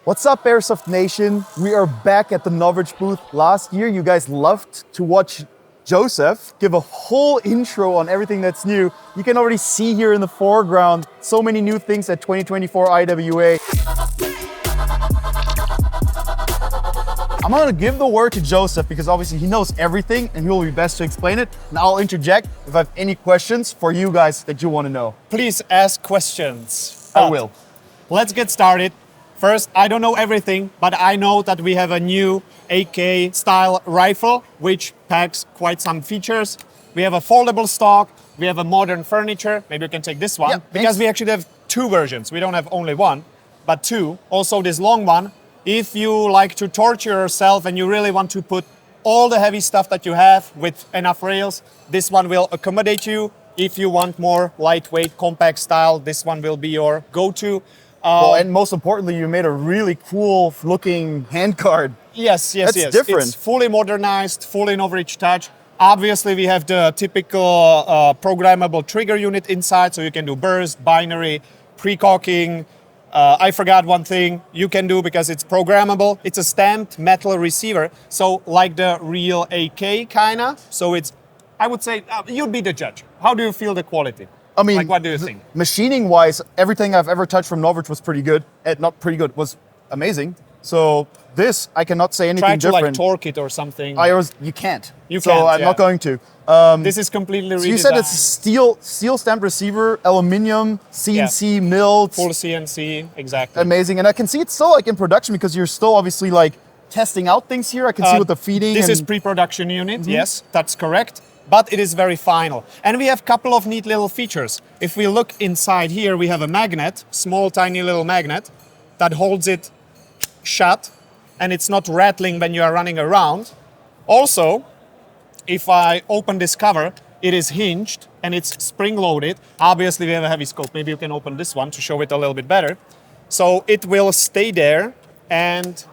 What's up, Airsoft Nation? We are back at the NOVRITSCH booth. Last year, you guys loved to watch Joseph give a whole intro on everything that's new. You can already see here in the foreground so many new things at 2024 IWA. I'm gonna give the word to Joseph because obviously he knows everything and he will be best to explain it. And I'll interject if I have any questions for you guys that you want to know. Please ask questions. I will. Let's get started. First, I don't know everything, but I know that we have a new AK style rifle, which packs quite some features. We have a foldable stock, we have a modern furniture. Maybe we can take this one, because we actually have two versions. We don't have only one, but two. Also this long one. If you like to torture yourself and you really want to put all the heavy stuff that you have with enough rails, this one will accommodate you. If you want more lightweight, compact style, this one will be your go-to. Well, and most importantly, you made a really cool looking handguard. Yes. That's different. It's fully modernized, fully NOVRITSCH touch. Obviously, we have the typical programmable trigger unit inside, so you can do burst, binary, pre-cocking. I forgot one thing you can do because it's programmable. It's a stamped metal receiver, so like the real AK kinda. So it's, I would say, you'd be the judge. How do you feel the quality? I mean, like, what do you think? Machining-wise, everything I've ever touched from NOVRITSCH was pretty good. Not pretty good, was amazing. So this, I cannot say anything different. Try to different. like torque it or something. You can't. You so can't, I'm not going to. This is completely redesigned. So you said it's steel stamped receiver, aluminum, CNC milled. Full CNC, exactly. Amazing. And I can see it's still like in production because you're still obviously like testing out things here. I can see with the feeding. This is pre-production unit, yes, that's correct. But it is very final. And we have a couple of neat little features. If we look inside here, we have a magnet, small, tiny little magnet that holds it shut and it's not rattling when you are running around. Also, if I open this cover, it is hinged and it's spring-loaded. Obviously, we have a heavy scope. Maybe you can open this one to show it a little bit better. So it will stay there and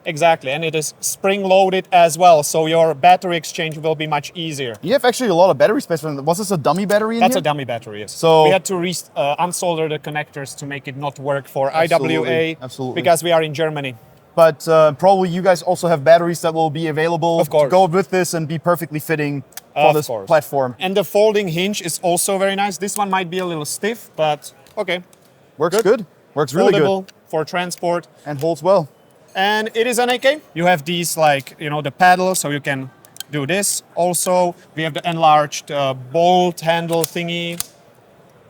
exactly, and it is spring-loaded as well, so your battery exchange will be much easier. You have actually a lot of battery space. Was this a dummy battery in That's here? a dummy battery, yes. So we had to unsolder the connectors to make it not work for IWA, because we are in Germany. But probably you guys also have batteries that will be available to go with this and be perfectly fitting for this platform. And the folding hinge is also very nice. This one might be a little stiff, but okay. Works good. Works really good. For transport. And holds well. And it is an AK. You have these, like, you know, the paddle, so you can do this. Also, we have the enlarged bolt handle thingy.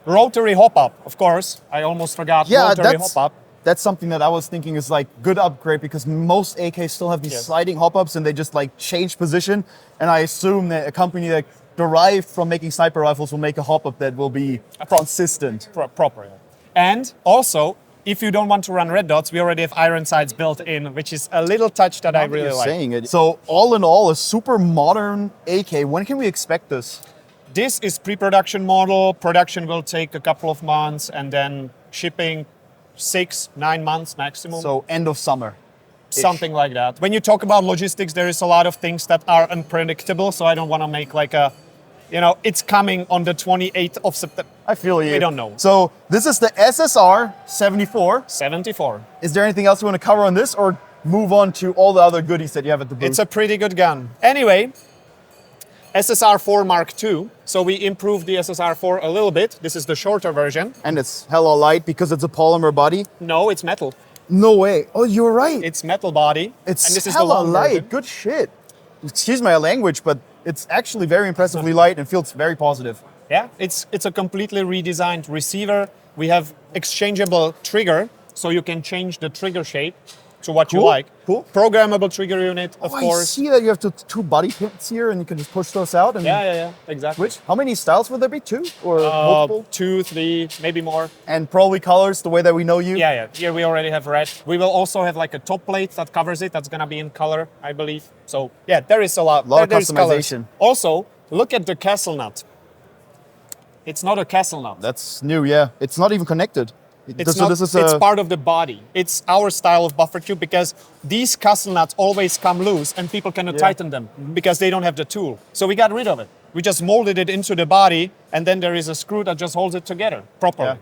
Rotary hop-up, of course. I almost forgot rotary hop-up. That's something that I was thinking is like good upgrade because most AKs still have these sliding hop-ups and they just like change position. And I assume that a company that derived from making sniper rifles will make a hop-up that will be consistent. Proper. And also, if you don't want to run red dots, we already have iron sights built in, which is a little touch that I really like. So all in all, a super modern AK. When can we expect this? This is pre-production model. Production will take a couple of months and then shipping 6-9 months maximum. So end of summer. Something like that. When you talk about logistics, there is a lot of things that are unpredictable. So I don't want to make like a, you know, it's coming on the 28th of September. I feel you. We don't know. So this is the SSR74. 74. Is there anything else you want to cover on this or move on to all the other goodies that you have at the booth? It's a pretty good gun. Anyway, SSR4 Mk2. So we improved the SSR4 a little bit. This is the shorter version. And it's hella light because it's a polymer body? No, it's metal. No way. Oh, you're right. It's metal body. It's and this hella is the light. version. Good shit. Excuse my language, but it's actually very impressively light and feels very positive. Yeah, it's a completely redesigned receiver. We have exchangeable trigger, so you can change the trigger shape to what you like. Cool. Programmable trigger unit, of course. I see that you have two body pins here and you can just push those out. And Yeah, exactly. How many styles would there be? 2 or multiple? 2, 3, maybe more. And probably colors the way that we know you? Yeah. Here we already have red. We will also have like a top plate that covers it. That's gonna be in color, I believe. So yeah, there is a lot. Of customization. Also, look at the castle nut. It's not a castle nut. That's new, yeah. It's not even connected. It's part of the body. It's our style of buffer tube because these castle nuts always come loose and people cannot tighten them because they don't have the tool. So we got rid of it. We just molded it into the body and then there is a screw that just holds it together properly.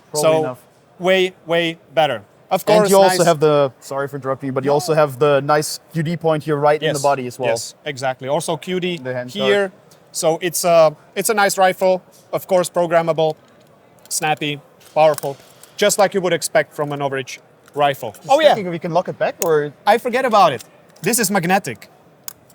Probably enough. Way better. Of course, And you also nice- have the, sorry for interrupting you, but you also have the nice QD point here right in the body as well. Yes, exactly. Also QD The hand here. So it's a nice rifle, of course, programmable, snappy, powerful, just like you would expect from an NOVRITSCH rifle. Oh yeah, Thinking we can lock it back or? I forget about it. This is magnetic.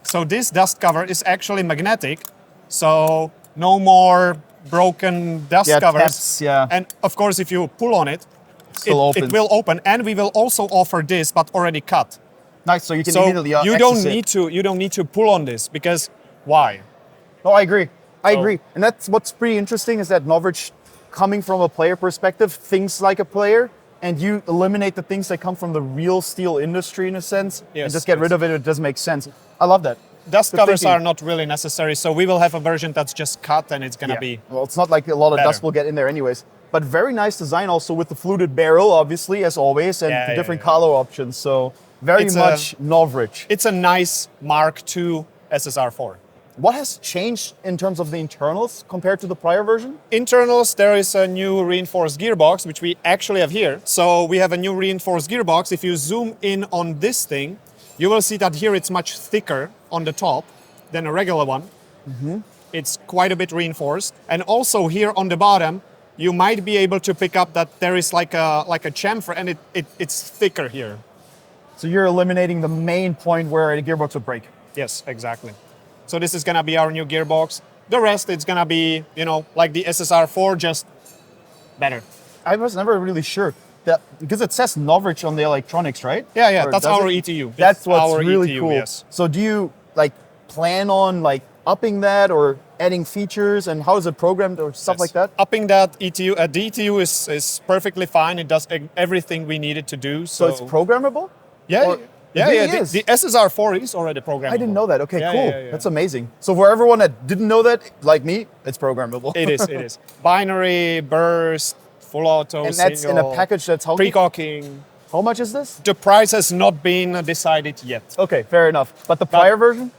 So this dust cover is actually magnetic. So no more broken dust covers. Taps, yeah. And of course, if you pull on it, Still it opens. will open. And we will also offer this, but already cut. Nice, so you can So immediately you access it. don't need to pull on this because why? No, I agree. I So- agree. And that's what's pretty interesting is that NOVRITSCH, coming from a player perspective, thinks like a player, and you eliminate the things that come from the real steel industry in a sense, and Yes, just get rid of it. It doesn't make sense. I love that. Dust Good covers thinking. are not really necessary, so we will have a version that's just cut and it's gonna be. Well, it's not like a lot of better. dust will get in there anyways. But very nice design also with the fluted barrel, obviously, as always, and Yeah, the yeah, different yeah. color options. So very It's much NOVRITSCH. It's a nice Mark II SSR4. What has changed in terms of the internals compared to the prior version? Internals, there is a new reinforced gearbox, which we actually have here. So we have a new reinforced gearbox. If you zoom in on this thing, you will see that here it's much thicker on the top than a regular one. It's quite a bit reinforced. And also here on the bottom, you might be able to pick up that there is like a chamfer and it's thicker here. So you're eliminating the main point where a gearbox would break. Yes, exactly. So this is gonna be our new gearbox. The rest, it's gonna be, you know, like the SSR4, just better. I was never really sure that because it says NOVRITSCH on the electronics, right? Yeah, Or that's does our it? ETU. That's It's what's our really ETU, cool. yes. So do you like plan on like upping that or adding features, and how is it programmed or stuff like that? Upping that ETU, the ETU is perfectly fine. It does everything we need it to do. So it's programmable? yeah, or- yeah, It yeah. really The, is. the SSR4 is already programmable. I didn't know that. Okay, Yeah, cool. yeah, yeah. That's amazing. So for everyone that didn't know that, like me, it's programmable. It is. It is. Binary, burst, full auto, And that's in a single, package that's how, pre-cocking. how much is this? The price has not been decided yet. Okay, fair enough. But the prior version?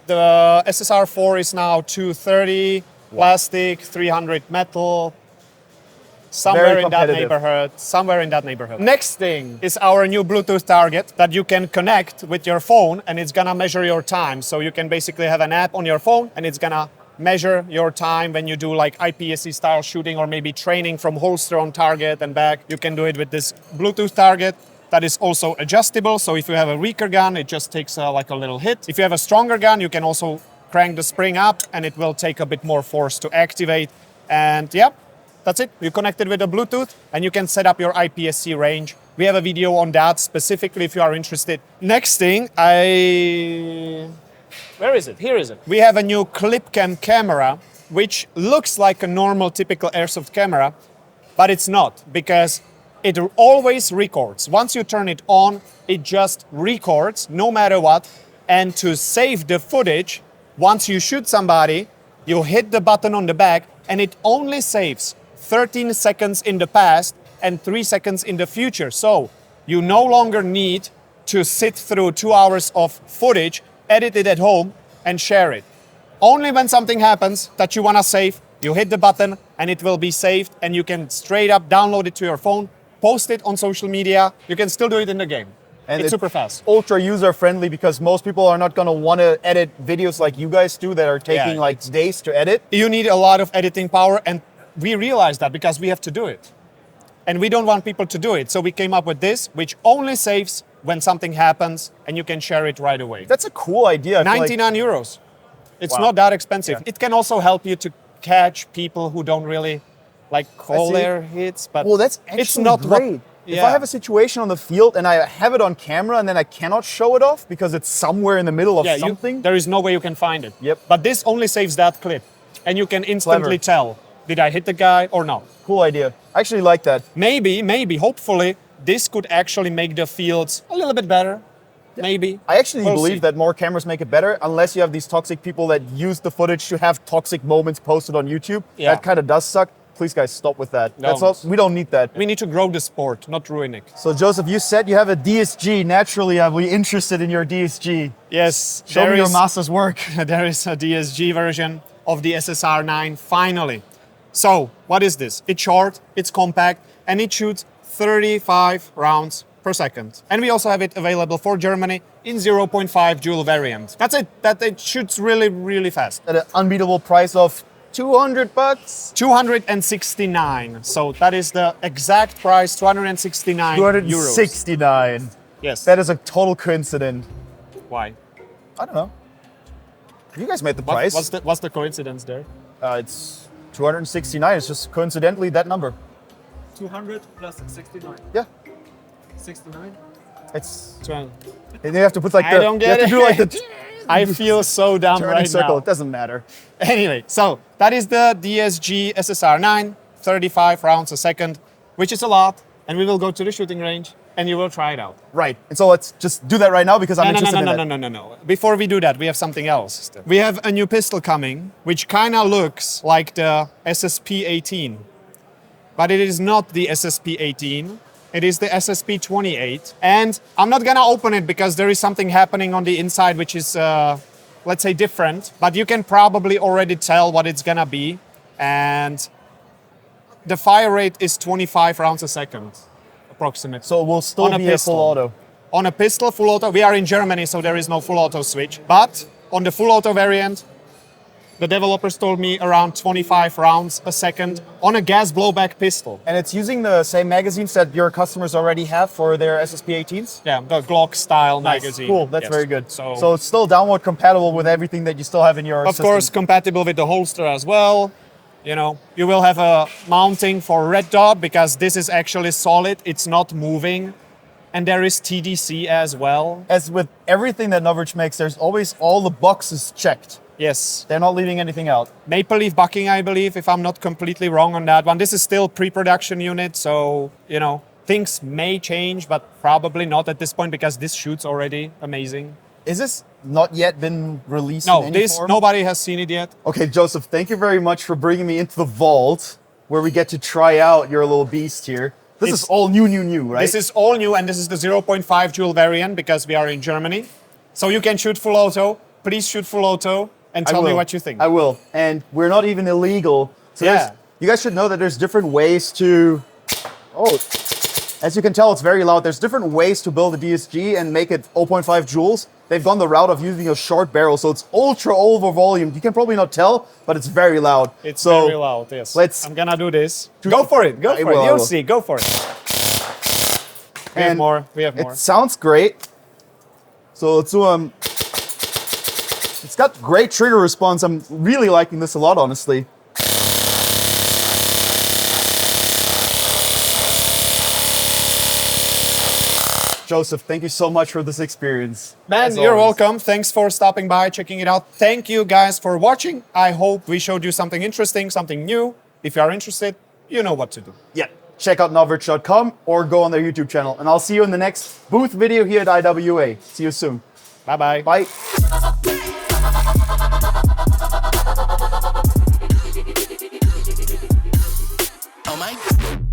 The SSR4 is now 230 plastic, 300 metal. Somewhere Very in that competitive. neighborhood. Somewhere in that neighborhood. Next thing is our new Bluetooth target that you can connect with your phone, and it's gonna measure your time. So you can basically have an app on your phone, and it's gonna measure your time when you do like IPSC style shooting or maybe training from holster on target and back. You can do it with this Bluetooth target. That is also adjustable. So if you have a weaker gun, it just takes like a little hit. If you have a stronger gun, you can also crank the spring up and it will take a bit more force to activate. And yeah, that's it. You connect it with a Bluetooth and you can set up your IPSC range. We have a video on that specifically if you are interested. Next thing, where is it? Here is it. We have a new ClipCam camera, which looks like a normal typical Airsoft camera, but it's not, because it always records. Once you turn it on, it just records no matter what. And to save the footage, once you shoot somebody, you hit the button on the back and it only saves 13 seconds in the past and 3 seconds in the future. So you no longer need to sit through 2 hours of footage, edit it at home and share it. Only when something happens that you wanna save, you hit the button and it will be saved and you can straight up download it to your phone, post it on social media. You can still do it in the game. And it's super fast. Ultra user friendly because most people are not going to want to edit videos like you guys do that are taking Yeah, like days to edit. You need a lot of editing power, and we realize that because we have to do it. And we don't want people to do it. So we came up with this, which only saves when something happens and you can share it right away. That's a cool idea. I feel like- 99 euros. It's Wow. not that expensive. Yeah. It can also help you to catch people who don't really like call see. their hits, but Well, that's actually it's not great. What, If I have a situation on the field and I have it on camera and then I cannot show it off because it's somewhere in the middle of something. there is no way you can find it. Yep. But this only saves that clip, and you can instantly Clever. tell, did I hit the guy or not? Cool idea. I actually like that. Maybe, hopefully, this could actually make the fields a little bit better. Maybe. I actually We'll believe see. that more cameras make it better unless you have these toxic people that use the footage to have toxic moments posted on YouTube. Yeah. That kind of does suck. Please, guys, stop with that. No. That's all, we don't need that. We need to grow the sport, not ruin it. So, Joseph, you said you have a DSG. Naturally, I'll be interested in your DSG. Yes, Show there me your is- master's work. there is a DSG version of the SSR9 finally. So, what is this? It's short, it's compact, and it shoots 35 rounds per second. And we also have it available for Germany in 0.5 Joule variant. That's it. That it shoots really, really fast. At an unbeatable price of $200. 269. So that is the exact price, 269 euros. 269. Yes. That is a total coincidence. Why? I don't know. You guys made the What- price. what's the coincidence there? It's 269. It's just coincidentally that number. 200 plus 69. Yeah. 69? It's. 12. And you have to put like I the. don't you have get to it. do like the I feel so dumb turning right circle. now. It doesn't matter. Anyway, so that is the DSG SSR9, 35 rounds a second, which is a lot. And we will go to the shooting range and you will try it out. Right. And so let's just do that right now because I'm No, interested in that. no. Before we do that, we have something else. We have a new pistol coming, which kind of looks like the SSP18. But it is not the SSP18. It is the SSP28. And I'm not gonna open it because there is something happening on the inside which is, let's say, different. But you can probably already tell what it's gonna be. And the fire rate is 25 rounds a second, approximately. So it will still On a be a pistol. full auto. On a pistol, full auto. We are in Germany, so there is no full auto switch. But on the full auto variant, the developers told me around 25 rounds a second on a gas blowback pistol. And it's using the same magazines that your customers already have for their SSP18s? Yeah, the Glock style magazine. Cool, that's Yes. very good. So it's still downward compatible with everything that you still have in your of system. course, compatible with the holster as well. You know, you will have a mounting for red dot because this is actually solid. It's not moving. And there is TDC as well. As with everything that NOVRITSCH makes, there's always all the boxes checked. Yes. They're not leaving anything out. Maple leaf bucking, I believe, if I'm not completely wrong on that one. This is still pre-production unit, so, you know, things may change, but probably not at this point because this shoots already amazing. Is this not yet been released No, in any this, form? nobody has seen it yet. Okay, Joseph, thank you very much for bringing me into the vault where we get to try out your little beast here. This is all new, right? This is all new, and this is the 0.5 Joule variant because we are in Germany. So you can shoot full auto. Please shoot full auto and tell me what you think. I will. And we're not even illegal. So Yeah. you guys should know that there's different ways to... Oh, as you can tell, it's very loud. There's different ways to build a DSG and make it 0.5 joules. They've gone the route of using a short barrel, so it's ultra over volume. You can probably not tell, but it's very loud. It's so very loud, yes. let's- I'm gonna do this. Go for it, go for it. You'll see, go for it. We have And more, we have more. It sounds great. So let's do it's got great trigger response. I'm really liking this a lot, honestly. Joseph, thank you so much for this experience. Man, As you're always. welcome. Thanks for stopping by, checking it out. Thank you guys for watching. I hope we showed you something interesting, something new. If you are interested, you know what to do. Yeah, check out NOVRITSCH.com or go on their YouTube channel. And I'll see you in the next booth video here at IWA. See you soon. Bye-bye. Bye. Oh my.